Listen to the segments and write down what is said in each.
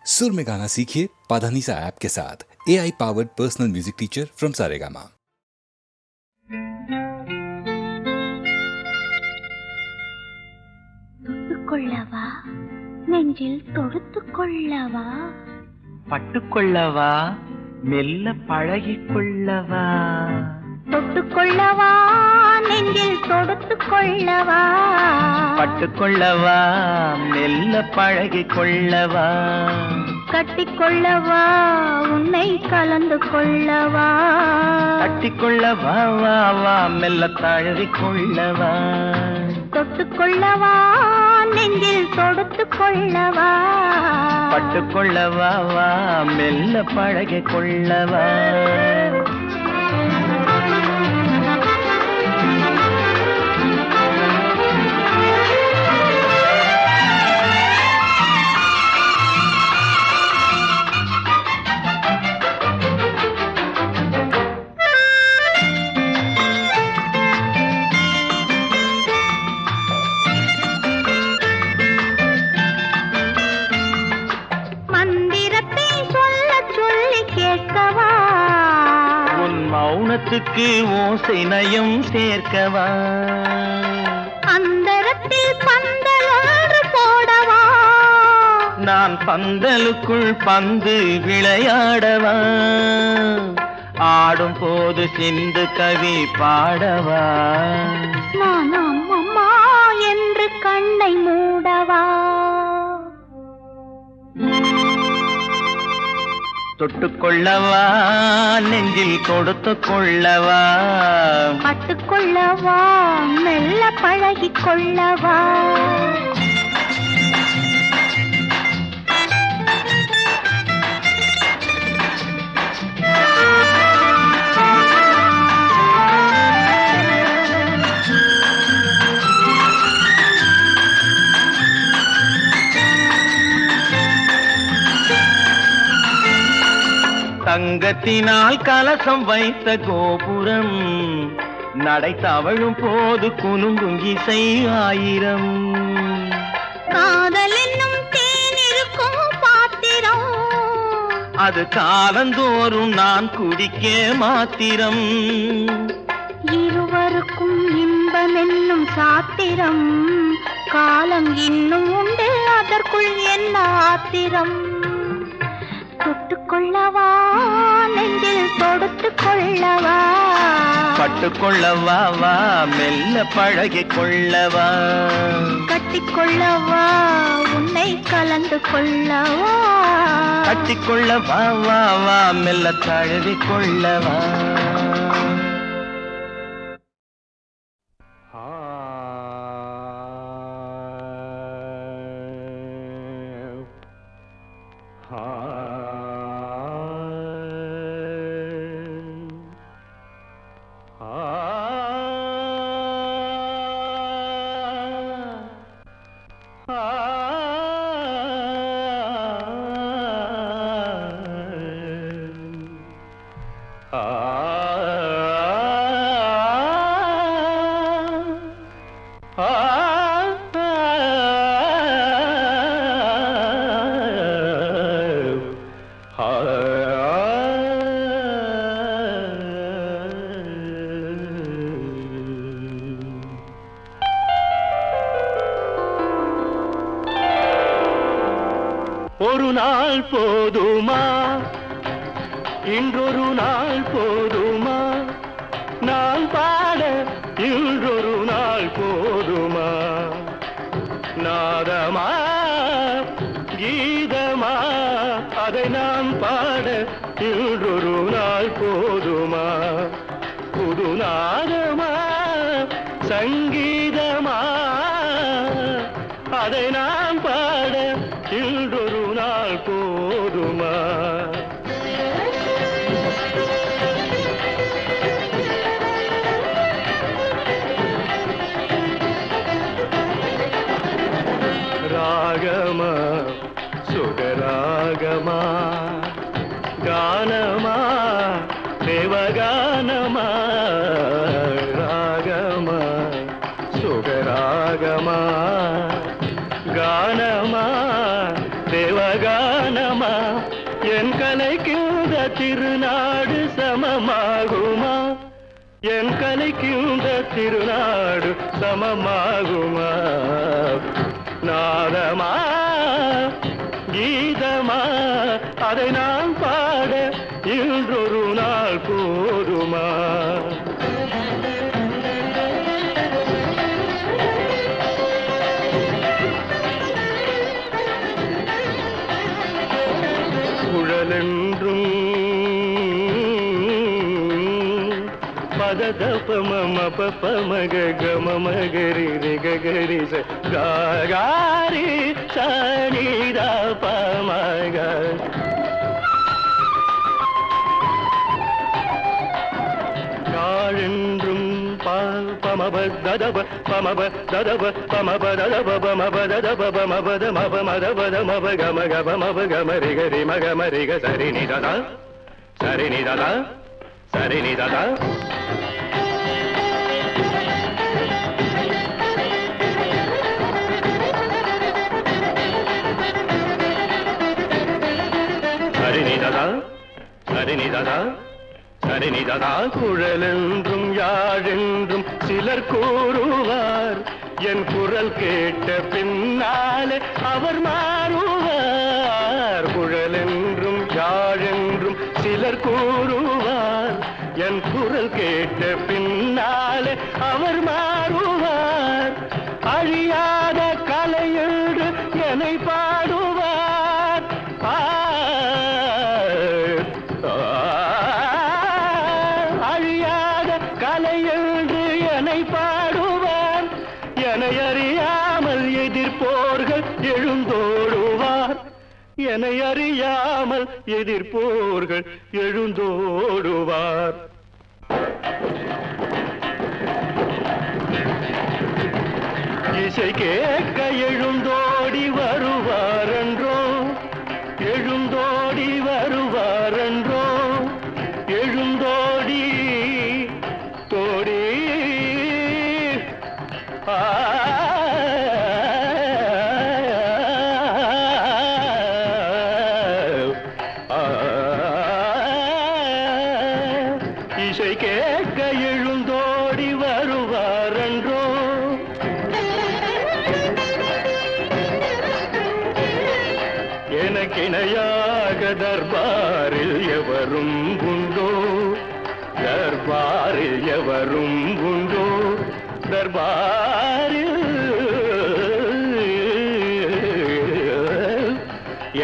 सुर में गाना सीखिए पाधानीसा ऐप के साथ। AI powered personal music teacher from Saregama. தொட்டுக்கொள்ளவா நெஞ்சில் தொடுத்துக்கொள்ளவா பட்டுக்கொள்ளவா மெல்ல பழகிக்கொள்ளவா தொட்டுக்கொள்ளவா நெஞ்சில் தொடுத்துக்கொள்ளவா பட்டுக்கொள்ளவா மெல்ல பழகிக்கொள்ளவா கட்டிக்கொள்ளவா உன்னை கலந்து கொள்ளவா கட்டிக்கொள்ளவா வா வா மெல்ல தழுவிக்கொள்ளவா தொட்டுக்கொள்ளவா நெஞ்சில் தொடுத்துக்கொள்ளவா பட்டுக்கொள்ளவா வா மெல்ல பழகிக்கொள்ளவா மௌனத்துக்கு ஓசை நயம் சேர்க்கவா அந்தரத்தில் பந்தல் ஒன்று போடவா நான் பந்தலுக்குள் பந்து விளையாடவா ஆடும் போது சிந்து கவி பாடவா நான் அம்மா என்று கண்ணை மூடவா தொட்டுக்கொள்ளவா நெஞ்சில் கொடுத்துக் கொள்ளவா பட்டுக்கொள்ளவா மெல்ல பழகிக்கொள்ளவா தங்கத்தினால் கலசம் வைத்த கோபுரம் நடை தவழும் போது குலுங்கும் இசை ஆயிரம் காதல் என்னும் தேனிருக்கும் பாத்திரம் அது காலந்தோறும் நான் குடிக்க மாத்திரம் இருவருக்கும் இன்பம் என்னும் சாத்திரம் காலம் இன்னும் உண்டு அதற்குள் என்ன ஆத்திரம் தொட்டுக்கொள்ளவா நெஞ்சில் தொடுத்துக்கொள்ளவா பட்டுக்கொள்ளவா வா மெல்ல பழகிக்கொள்ளவா கட்டிக்கொள்ளவா உன்னை கலந்து கொள்ளவா கட்டிக்கொள்ளவா வா வா மெல்ல தழுவிக்கொள்ளவா ஒரு நாள் போதுமா இன்றொரு நாள் போதுமா நான் பாட இன்றொரு நாள் போதுமா நாதமா கீதமா அதை நான் பாட இன்றொரு நாள் போதுமா புது நாதமா சங்கீதமா அதை நான் பாட இன்றொரு நாள் போதுமா ராகமா சுகராகமா கானமா தேவகானமா ராகமா சுகராகமா கானமா தேவகானமா மனமா என் கலைக்கின்ற திருநாடு சமமாகுமா என் கலைக்கின்ற திருநாடு சமமாகுமா நாதமா கீதமா அதை நான் பாட இன்றொரு நாள் போதுமா குழலென்றும் பததபம பமக கமமகரி ரிகரி காரி சனிதா பமக காழென்றும் பமப ததப பமப ததப பமப ததப பமப ததப பமபத மப மதபத மப கம கப மப கம ரிகரி மகம ரிக சரி நிததா சரி நிததா சரி நிததா சரிநிததா சரிநிததா சரிநிததா குழலென்றும் யாழென்றும் சிலர் கூறுவார் என் குரல் கேட்ட பின்னாலே அவர் மாறுவார் குழலென்றும் யாழென்றும் சிலர் கூறுவார் என் குரல் கேட்ட பின்னாலே அவர் மாறுவார் அழியாத கலையோடு என்னை பாடுவார் அழியாத கலையோடு என்னை பாடுவார் என்னை அறியாமல் எதிர்ப்போர்கள் எழுந்தோடுவார் என்னை அறியாமல் எதிர்ப்போர்கள் எழுந்தோடுவார் இசை கேட்க எழுந்தோடி வருவாரன்றோ எழுந்தோடி வருவாரன்றோ எழுந்தோடி தோடி இசை கேட்க எழுந்தோடி வருவாரன்றோ எனக்கிணையாக தர்பாரில் எவரும் உண்டோ தர்பாரில் எவரும் உண்டோ தர்பாரில்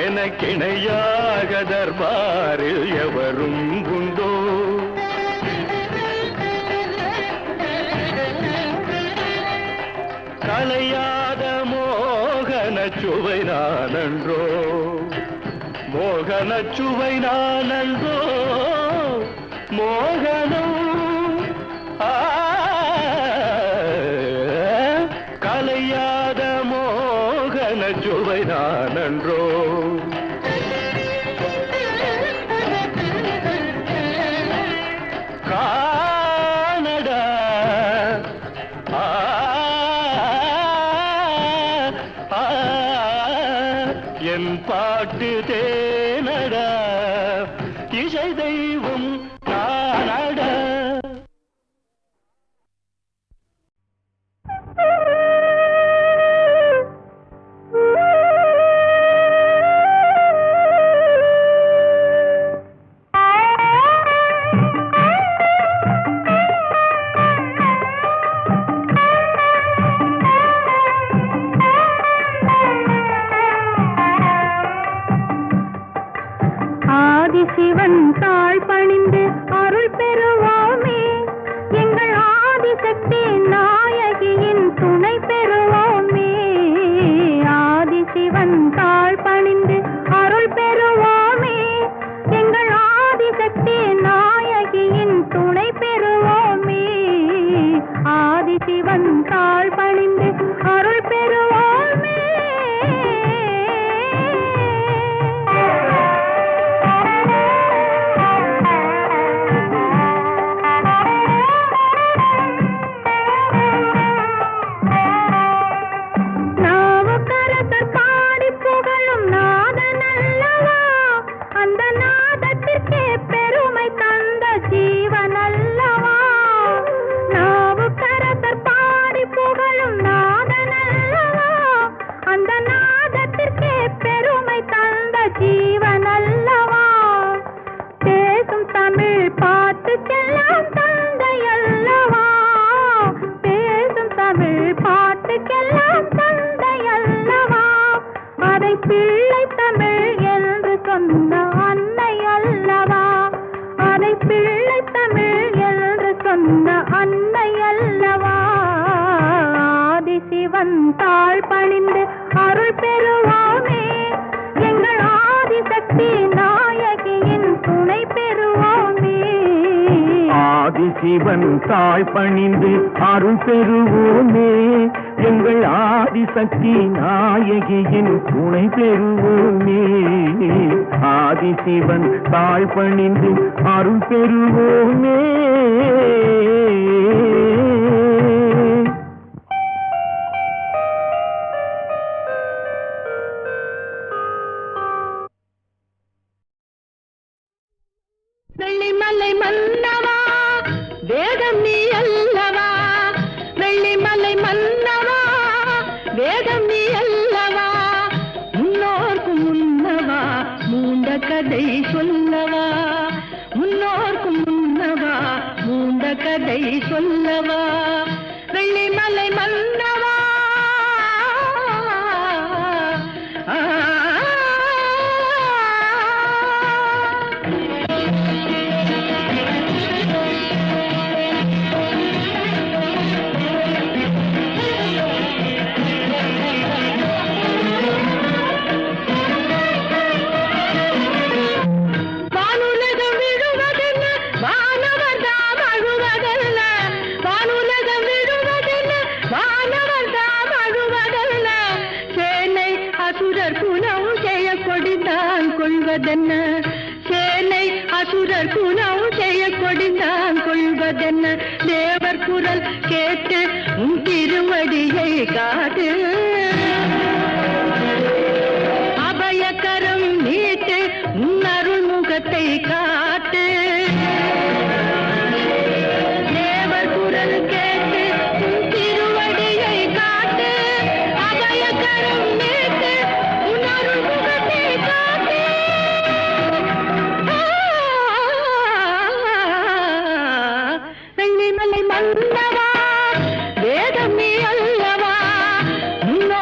எனக்கிணையாக தர்பாரில் எவரும் உண்டோ கலையாத மோகன சுவை நானன்றோ மோகன சுவை நானன்றோ மோகனம் கலையாத மோகன சுவை நானன்றோ காணடா என் பாட்டு தேனடா இசை தெய்வம் நானடா ஆதிசிவன் தாழ் பணிந்து அருள் பெறுவோமே எங்கள் ஆதிசக்தி நாயகியின் துணை பெறுவோமே ஆதிசிவன் தாழ் பணிந்து அருள் பெறுவோமே எங்கள் ஆதிசக்தி நாயகியின் துணை பெறுவோமே ஆதிசிவன் தாழ் பணிந்து அருள் பெறுவோமே சொன்ன அன்னை அல்லவா, ஆதிசிவன் தாழ் பணிந்து அருள் பெறுவோமே, எங்கள் ஆதிசக்தி நாயகியின் துணை பெறுவோமே. ஆதிசிவன் தாழ் பணிந்து அருள் பெறுவோமே, எங்கள் ஆதிசக்தி நாயகியின் துணை பெறுவோமே. ஆதிசிவன் தாழ் பணிந்து அருள் பெறுவோமே. வெள்ளிமலை மன்னவா வேதம் நீ அல்லவா, வெள்ளிமலை மன்னவா வேதம் நீ அல்லவா, முன்னோர்க்கு முன்னவா மூண்ட கதை சொல்லவா, முன்னோர்க்கு முன்னவா மூண்ட கதை சொல்லவா, வெள்ளிமலை மன்னவா. சேனை அசுரர் குணம் செய்ய கொடிந்தான் கொள்வதென்ன, தேவர் குரல் கேட்டு உன் திருவடியை காட்டு, அபயக்கரம் நீட்டு உன் அருள் முகத்தை காட்டு, தேவர் குரல் கேட்டு உன் திருவடியை காட்டு, அபயக்கரம் நீட்டு உன் அருள் முகத்தை காட்டு. வெள்ளிமலை மன்னவா வேதம் நீ அல்லவா, முன்னோர்க்கு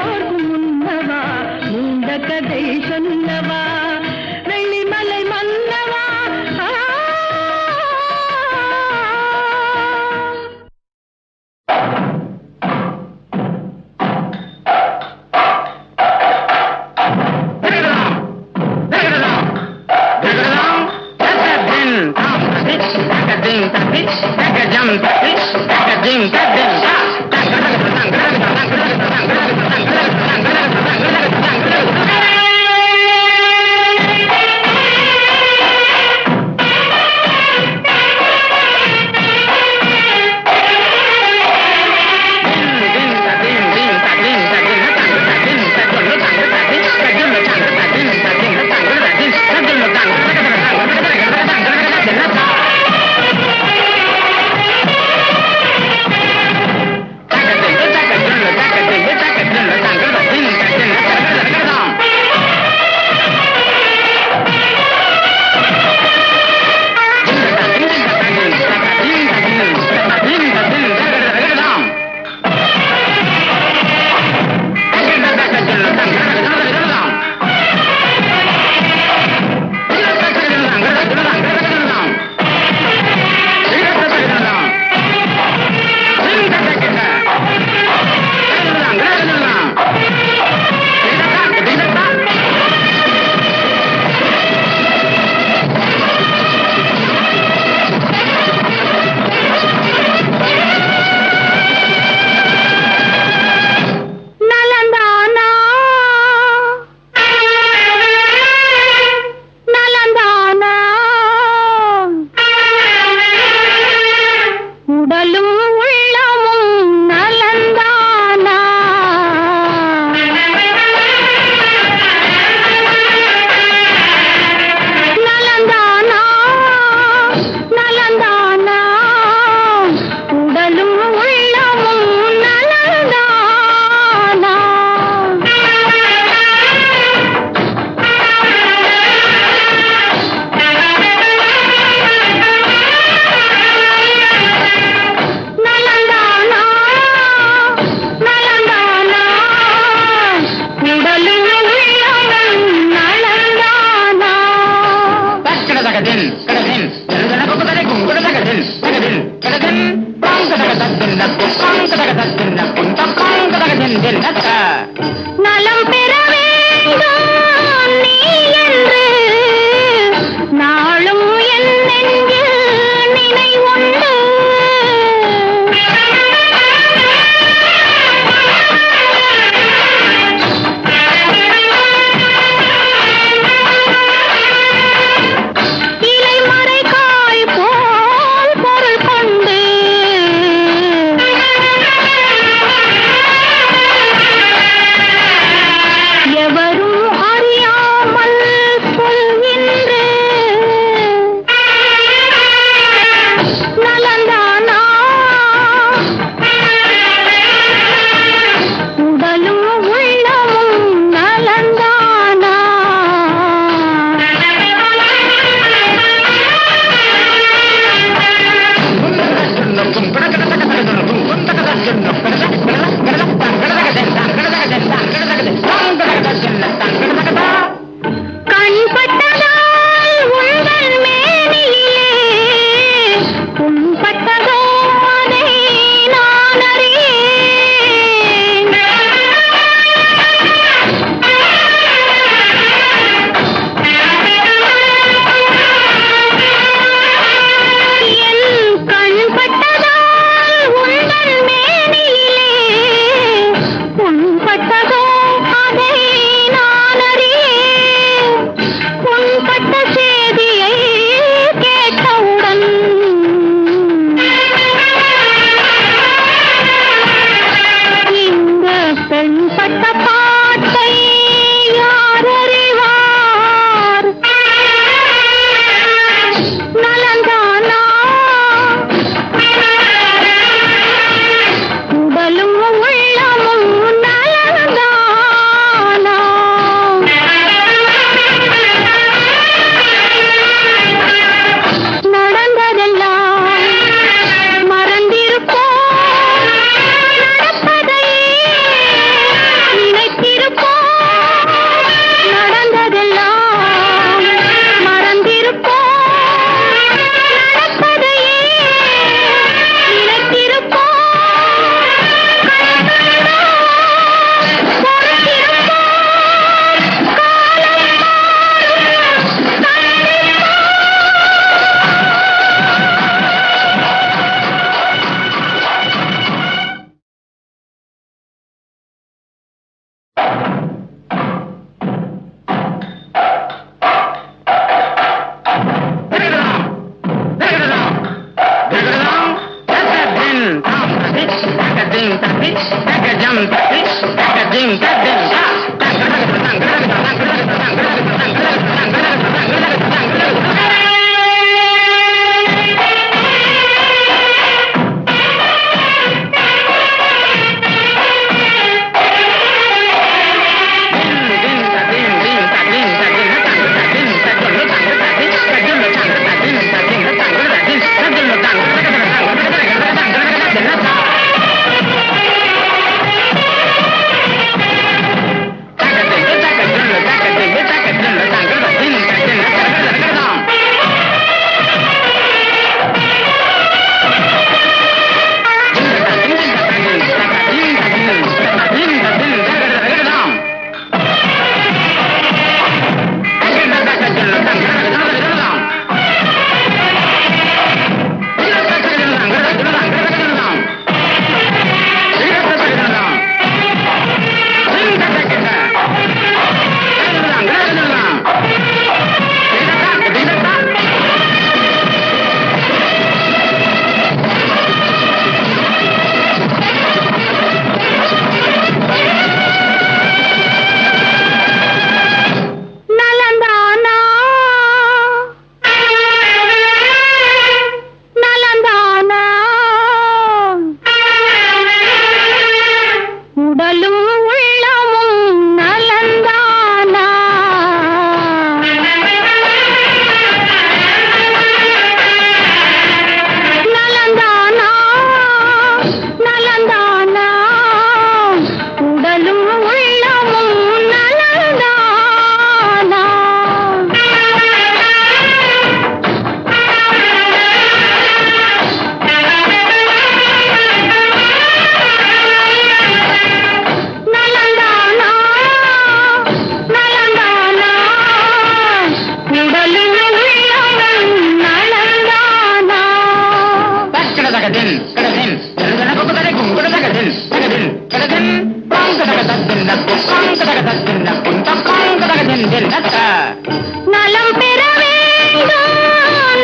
வேண்டும்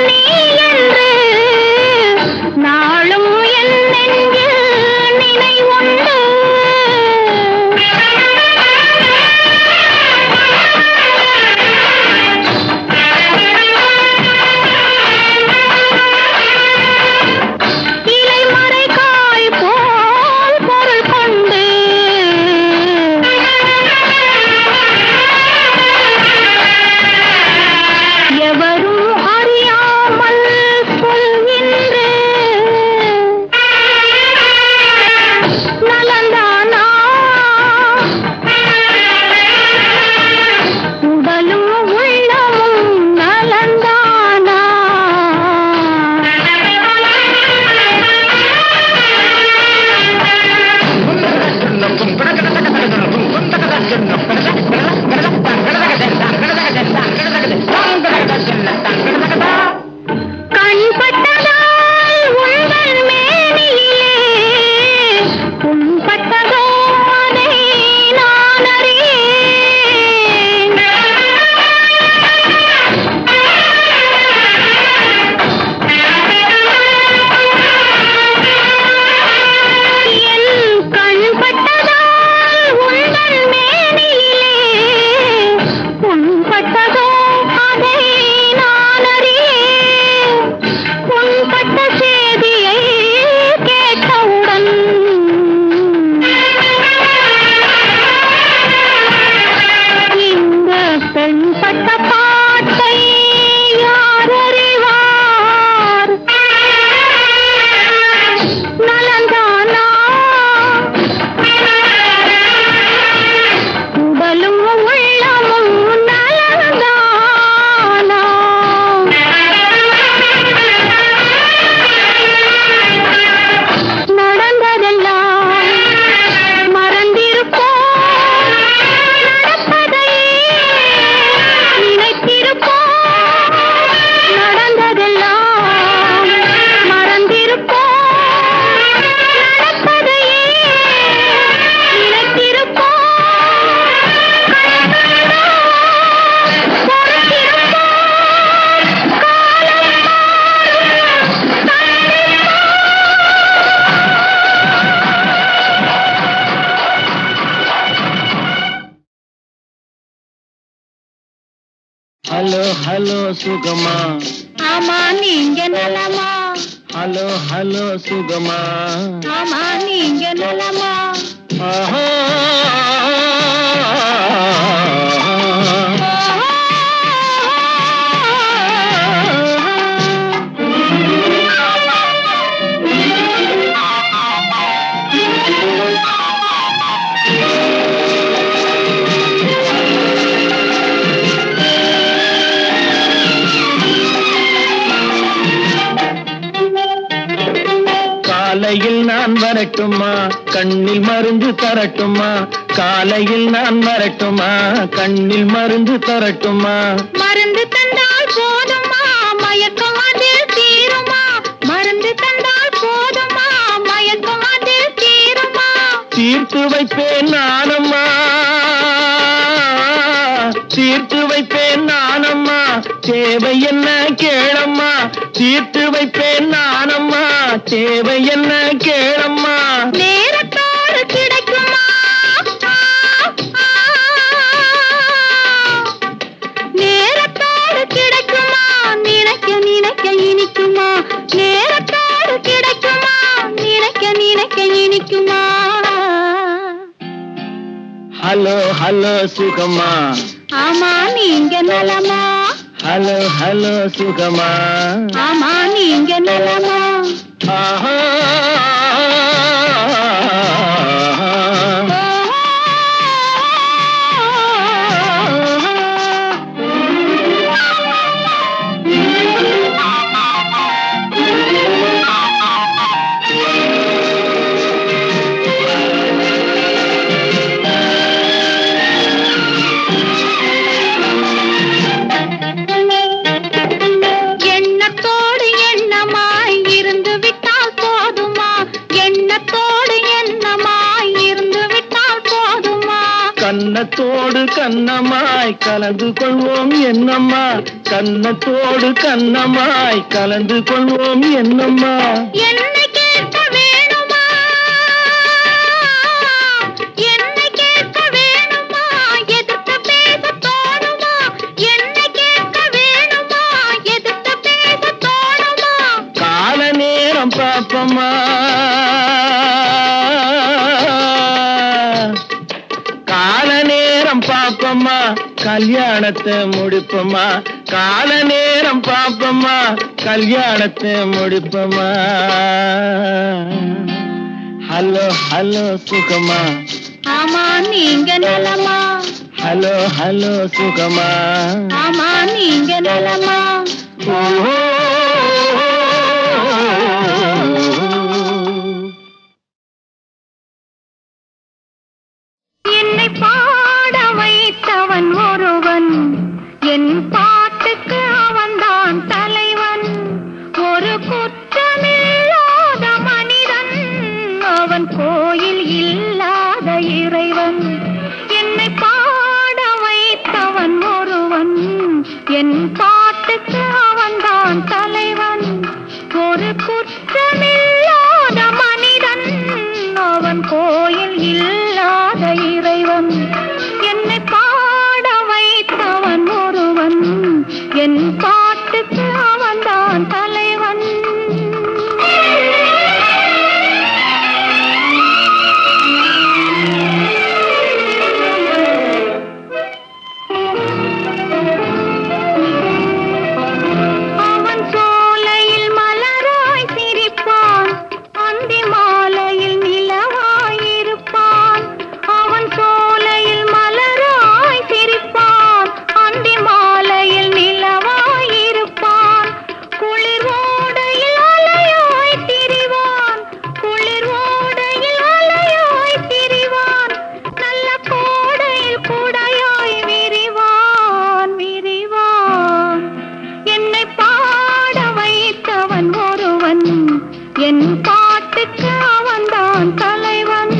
நீ என்று நாளும் என் நெஞ்சில் நினைவுண்டு. இலைமறை காய் போல் பொருள் கொண்டு எவரும் அறியாமல் சொல்கின்ற நலந்தானா உடலும் உள்ளமும் நலந்தானா. கண்பட்டதால் உங்கள் மேனியிலே புண்பட்டதோ அதை நான் அறியேன். என் கண்பட்டதால் உங்கள் மேனியிலே புண்பட்டதோ அதை நான் அறியேன். புண்பட்ட செய்தியை கேட்டவுடன் இந்த பெண்பட்ட பாட்டை யார் அறிவார்? நலந்தானா உடலும் உள்ளமும் நலந்தானா. நடந்ததெல்லாம் மறந்திருப்போம், நடப்பதையே நினைத்திருப்போம். நடந்ததெல்லாம் மறந்திருப்போம், நடப்பதையே நினைத்திருப்போம். பொறுத்திருப்போம், காலம் ஹலோ ஹலோ சுகமா, ஆமா நீங்க நலமா? ஹலோ ஹலோ சுகமா, ஆமா நீங்க நலமா? ஆஹா. காலையில் நான் வரட்டுமா, கண்ணில் மருந்து தரட்டுமா? காலையில் நான் வரட்டுமா, கண்ணில் மருந்து தரட்டுமா? மருந்து தந்தால் போதுமா, மயக்கம் அதில் தீருமா? மருந்து தந்தால் போதுமா, மயக்கம் அதில் தீருமா? தீர்த்து வைப்பேன் நானம்மா, தீர்த்து வைப்பேன் நானம்மா, தேவை என்ன கேளம்மா? தீர்த்து வைப்பேன் நானம்மா, தேவை என்ன கேளம்மா? நேரத்தோடு கிடைக்குமா? நேரத்தோடு கிடைக்குமா? நினைக்க நினைக்க இனிக்குமா? நேரத்தோடு கிடைக்குமா? நினைக்க நினைக்க இனிக்குமா? ஹலோ ஹலோ சுகமா, ஆமா நீங்க நலமா? ஹலோ ஹலோ சுகமா, ஆமா நீங்க நலமா? ஆஹா. கன்னத்தோடு கன்னமாய் கலந்து கொள்வோம் என்னம்மா, கன்னத்தோடு கன்னமாய் கலந்து கொள்வோம் என்னம்மா. என்னை கேட்க வேணுமா, என்னை கேட்க வேணுமா, எதிர்த்து பேச தோணுமா, என்னை கேட்க வேணுமா, எதிர்த்து பேச தோணுமா. கால நேரம் பாப்பம்மா, கால நேரம் பாப்பம்மா, கல்யாணத்தை முடிப்பம்மா. கால நேரம் பாப்பம்மா, கல்யாணத்தை முடிப்பம்மா. ஹலோ ஹலோ சுகமா, ஆமா நீங்க நலமா, ஹலோ ஹலோ சுகமா, ஆமா நீங்க நலமா. ஓஹோ. என்னை பாட வைத்தவன் ஒருவன், என் பாட்டுக்கு அவன்தான் தலைவன். ஒரு குற்றமில்லாத மனிதன், அவன் கோயில் இல்லாத இறைவன். என்னை பாட வைத்தவன் ஒருவன், என் பாட்டுக்கு அவன்தான் தலைவன். ஒரு குற்றமில்லாத மனிதன், அவன் கோயில் இல்லாத இறைவன். என்னை பாட வைத்தவன் ஒருவன், என் பாட்டுக்கு அவன்தான் தலைவன். அவன் சோலையில் மலராய் சிரிப்பான், அந்தி மாலையில் நிலவாய் இருப்பான். அவன் சோலையில் மலராய் சிரிப்பான், அந்தி மாலையில் நிலவாய் இருப்பான். குளிர் ஓடையில் அலையாய் திரிவான், குளிர் ஓடையில் அலையாய் திரிவான். நல்ல கோடையில் குடையாய் விரிவான், விரிவான். என்னை பாட வைத்தவன் ஒருவன், என் பாட்டுக்கு அவன்தான் தலைவன்.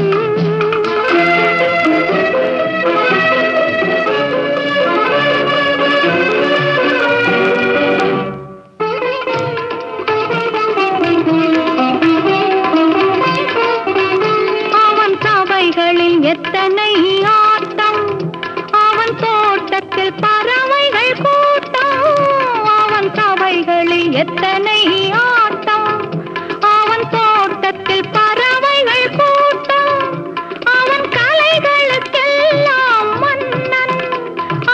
அவன் சபைகளில் எத்தனை ஆட்டம், அவன் தோட்டத்தில் பறவைகள் கூட்டம். அவன் சபைகளில் எத்தனை ஆட்டம், அவன் தோட்டத்தில் பறவைகள் கூட்டம். அவன் கலைகளுக்கெல்லாம் மன்னன்,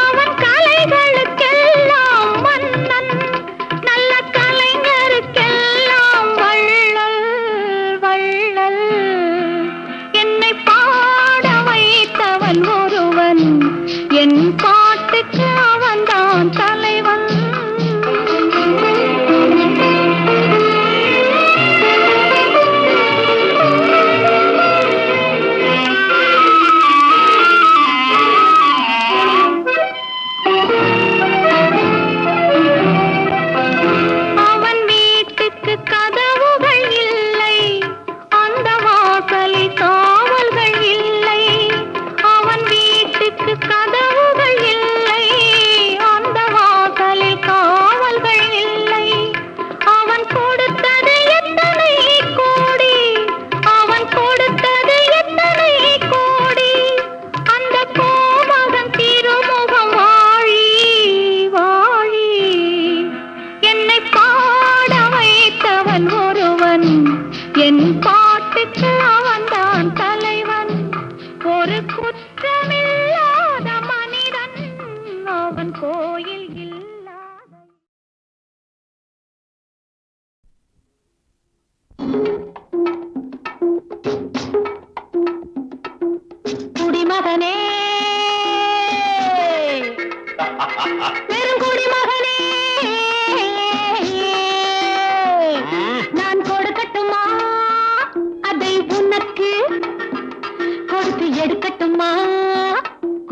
அவன் கலைகளுக்கெல்லாம் மன்னன். நல்ல கலைஞருக்கெல்லாம் வள்ளல், வள்ளல். என்னை பாட வைத்தவன் ஒருவன், என் பாட்டுக்கு அவன்தான் தலைவன். அவன் வீட்டுக்கு கதவுகள் இல்லை, அந்த வாசலில் காவல்கள் இல்லை. அவன் வீட்டுக்கு கதவுகள் இல்லை, அந்த வாசலில் காவல்கள் இல்லை. அவன் கொடுத்தது எத்தனை கோடி, அவன் கொடுத்தது எத்தனை கோடி. அந்த கோமகன் திருமுகம் வாழி, வாழி. என்னை பாட வைத்தவன் ஒருவன், என் பாட்டுக்கு அவன்தான் தலைவன். ஒரு குற்றமில்லாத மனிதன், அவன் கோயில் இல்லாத. குடிமகனே, பெருங்குடிமகனே, நான் கொடுக்கட்டுமா அதை உனக்கு, கொடுத்து எடுக்கட்டுமா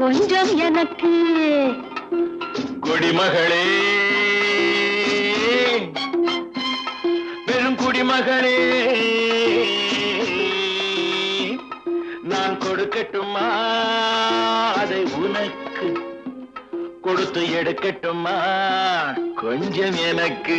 கொஞ்சம் எனக்கு. குடிமகளே, பெருங்குடிமகளே, நான் கொடுக்கட்டுமா அதை உனக்கு, கொடுத்து எடுக்கட்டுமா கொஞ்சம் எனக்கு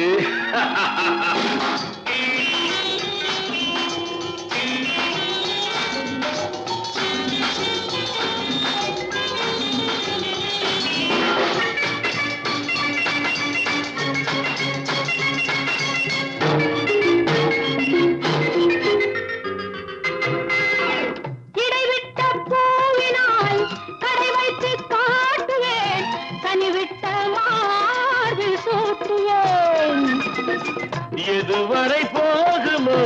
இடைவிட்ட பூவினால் கடை வைத்து காட்டுவேன் கனிவிட்ட மார்பில் சூட்டுவேன் எதுவரை போகுமோ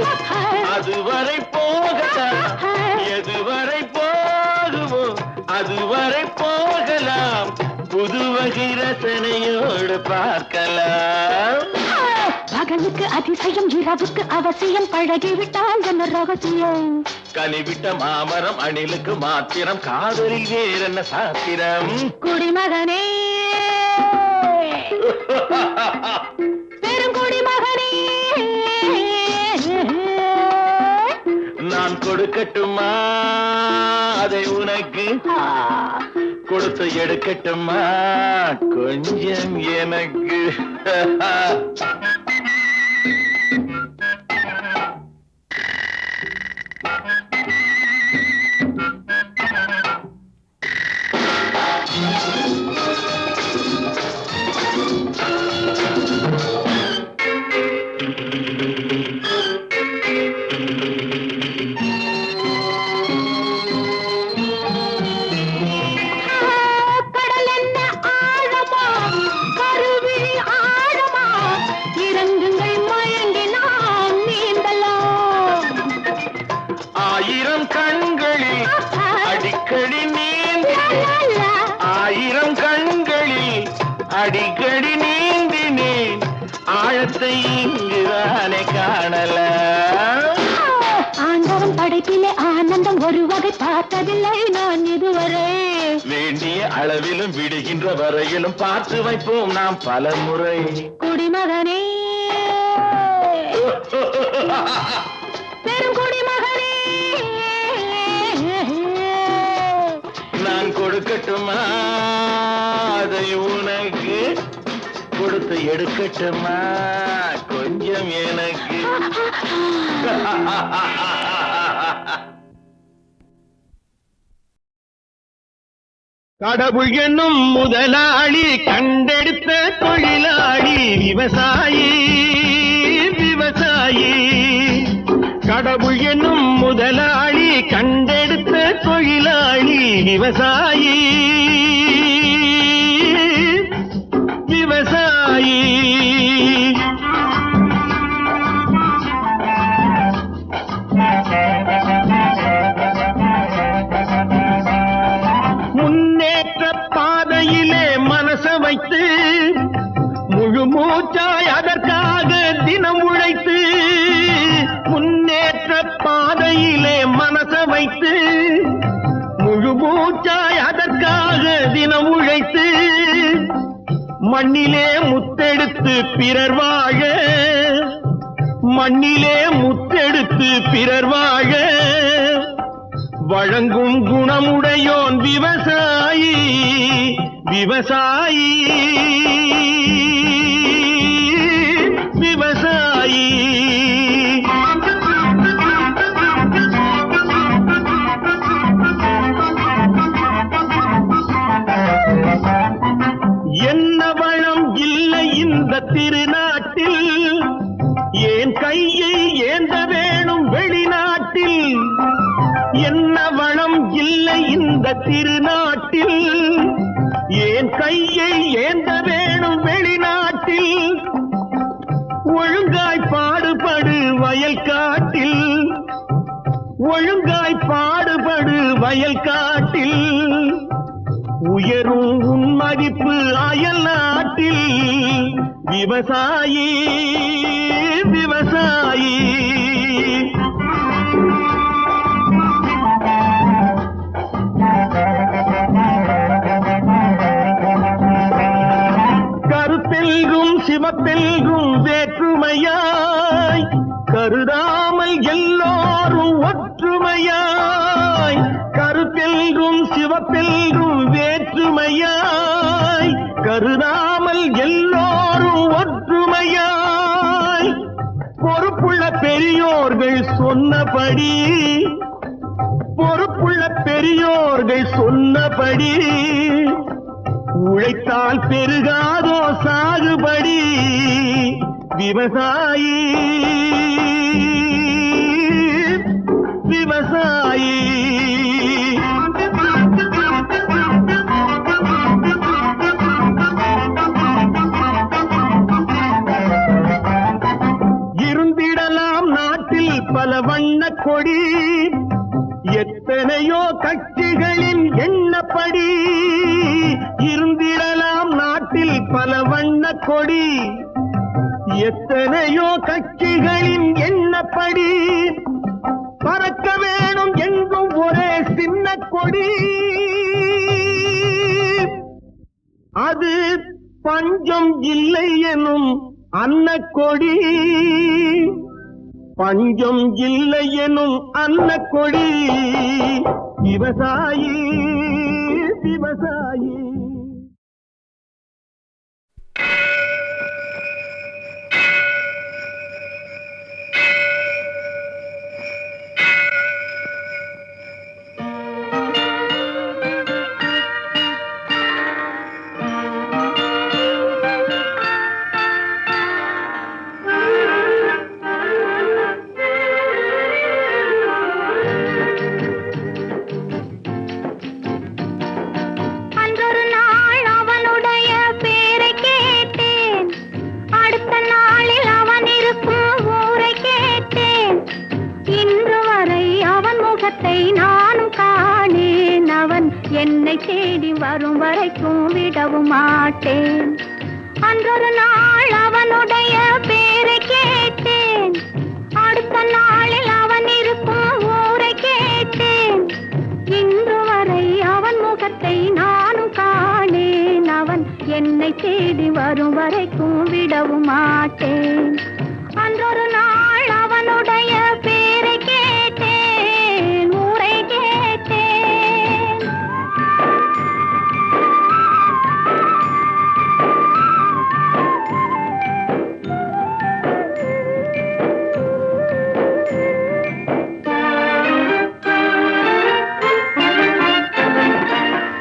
அதுவரை போகலாம் எதுவரை போகுமோ அதுவரை போகலாம் புது வகை ரசனையோடு பார்க்கலாம் பகலுக்கு அதிசயம் இரவுக்கு அவசியம் பழகிவிட்டால் என்ன ரகசியம் கனிவிட்ட மாமரம் அணிலுக்கு மாத்திரம் காதலில் வேறென்ன சாத்திரம் குடிமகனே பெருங்குடிமகனே நான் கொடுக்கட்டுமா அதை உனக்கு கொடுத்து எடுக்கட்டுமா கொஞ்சம் எனக்கு கடல் என்ன ஆழமா கருவி ஆழமா இறங்குங்கள் மயங்கி நாம் நீந்தலாம் ஆயிரம் கண்களில் அடிக்கடி நீந்தினேன் ஆயிரம் கண்களில் அடிக்கடி நீந்தினேன் ஆழத்தை இங்குதானே காணலாம் ஆண்டவன் படைப்பிலே ஆனந்தம் ஒரு வகை பார்த்ததில்லை நான் இதுவரை வேண்டிய அளவிலும் விடுகின்ற வரையிலும் பார்த்து வைப்போம் நாம் பல முறை குடிமகனே பெருங்குடிமகனே நான் கொடுக்கட்டுமா அதை உனக்கு கொடுத்து எடுக்கட்டுமா கொஞ்சம் எனக்கு கடவுள் என்னும் முதலாளி கண்டெடுத்த தொழிலாளி விவசாயி விவசாயி கடவுள் என்னும் முதலாளி கண்டெடுத்த தொழிலாளி விவசாயி விவசாயி முன்னேற்ற பாதையிலே மனச வைத்து முழு மூச்சாய் அதற்காக தினம் உழைத்து முன்னேற்ற பாதையிலே மனச வைத்து முழு மூச்சாய் அதற்காக தினம் உழைத்து மண்ணிலே முத்தெடுத்து பிறர் வாழ மண்ணிலே முத்தெடுத்து பிறர் வாழ வழங்கும் குணமுடையோன் விவசாயி விவசாயி விவசாயி என்ன வளம் இல்லை இந்த திருநாட்டில் ஏன் கையை ஏந்த வேணும் வெளிநாட்டில் என்ன வளம் இல்லை இந்த திருநாட்டில் ஏன் கையை ஏந்த வேணும் வெளிநாட்டில் ஒழுங்காய் பாடுபடு வயல் காட்டில் ஒழுங்காய் பாடுபடு வயல் காட்டில் உயரும் உன் மதிப்பு அயல் நாட்டில் விவசாயி விவசாயி கருத்தெல்கும் சிவப்பெல்கும் வேற்றுமையாய் கருதாமல் எல்லோரும் ஒற்றுமையாய் ஒற்றுமையாய் கருப்பெல்லும் சிவப்பெல்லும் வேற்றுமையாய் கருதாமல் எல்லோரும் ஒற்றுமையாய் பொறுப்புள்ள பெரியோர்கள் சொன்னபடி உழைத்தால் பெருகாதோ சாகுபடி விவசாயி இருந்திடலாம் நாட்டில் பல வண்ண கொடி எத்தனையோ கட்சிகளின் எண்ணப்படி இருந்திடலாம் நாட்டில் பல வண்ண கொடி எத்தனையோ கட்சிகளின் எண்ணப்படி பறக்க வேணும் எங்கும் ஒரே சின்ன கொடி அது பஞ்சம் இல்லை எனும் அன்னக்கொடி பஞ்சம் இல்லை எனும் அன்னக்கொடி விவசாயி விவசாயி என்னை தேடி வரும் வரைக்கும் விடவும் மாட்டேன். அன்றொரு நாள் அவனுடைய பேரை கேட்டேன், அடுத்த நாளில் அவன் இருக்கும் ஊரை கேட்டேன். இன்று வரை அவன் முகத்தை நானும் காணேன். அவன் என்னை தேடி வரும் வரைக்கும் விடவும் மாட்டேன். அன்றொரு நாள் அவனுடைய பேரை கேட்டேன், ஊரை கேட்டேன்.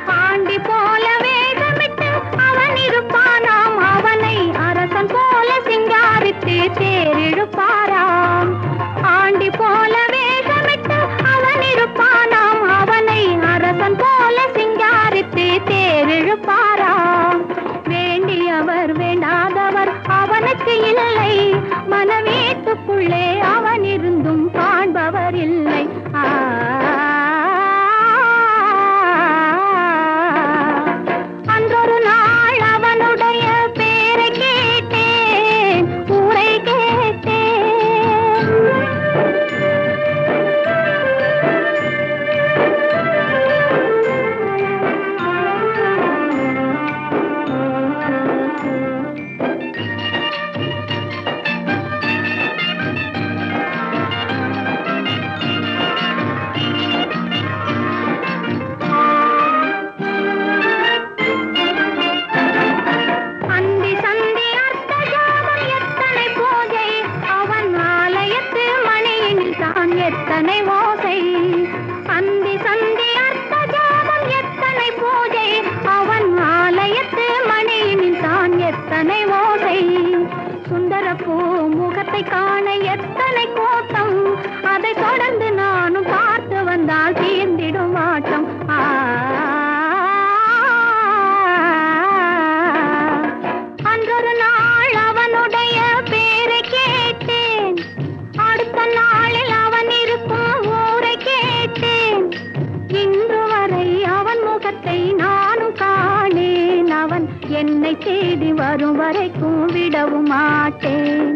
பாண்டி போல வேகமிட்டு அவன் இருப்பானாம், அவனை அரசன் போல சிங்காரித்து தேரிழுப்பாராம். ஆண்டி போல வேகமிட்டு அவன் இருப்பானாம், அவனை அரசன் போல சிங்காரித்து தேரிழுப்பாராம். வேண்டியவர் வேண்டாதவர் அவனுக்கு இல்லை, மனவீட்டுக்குள்ளே அவன் இருந்தும் காண்பவர் இல்லை. அன்றொரு நாள் அவனுடைய பேரை கேட்டேன், ஊரை கேட்டேன். அந்தி சந்தி அர்த்த ஜாமம் எத்தனை பூஜை, அவன் ஆலயத்து மணியினில் தான் எத்தனை ஓசை. அந்தி சந்தி அர்த்த ஜாமம் எத்தனை பூஜை, அவன் ஆலயத்து மணியினில் தான் எத்தனை ஓசை. சுந்தரப்பூ முகத்தை காண எத்தனை கூட்டம், அதை தொடர்ந்து நானும் பார்த்து வந்தால் தீர்ந்திடும் ஆட்டம். அன்றொரு நாள் அவனுடைய பேரை கேட்டேன், அடுத்த நாளில் அவன் இருக்கும் ஊரை கேட்டேன். இன்று வரை அவன் முகத்தை நானும் காணேன். அவன் என்னை தேடி வரும் வரைக்கும் விடவும் மாட்டேன்.